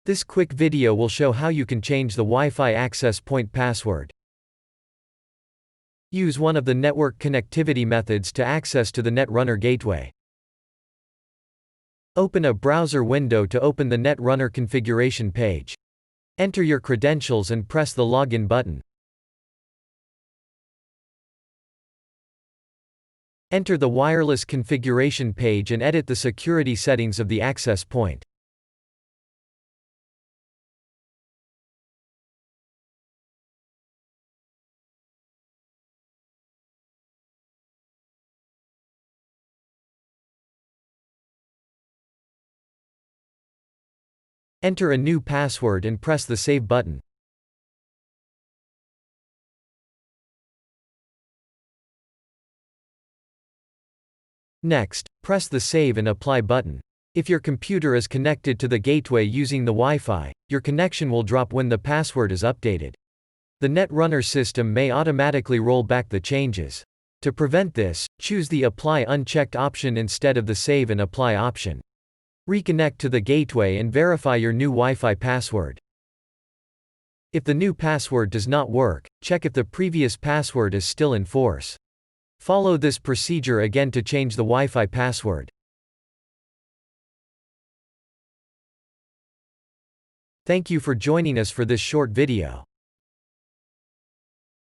This quick video will show how you can change the Wi-Fi access point password. Use one of the network connectivity methods to access to the Netrunr gateway. Open a browser window to open the Netrunr configuration page. Enter your credentials and press the login button. Enter the wireless configuration page and edit the security settings of the access point. Enter a new password and press the Save button. Next, press the Save and Apply button. If your computer is connected to the gateway using the Wi-Fi, your connection will drop when the password is updated. The Netrunr system may automatically roll back the changes. To prevent this, choose the Apply Unchecked option instead of the Save and Apply option. Reconnect to the gateway and verify your new Wi-Fi password. If the new password does not work, check if the previous password is still in force. Follow this procedure again to change the Wi-Fi password. Thank you for joining us for this short video.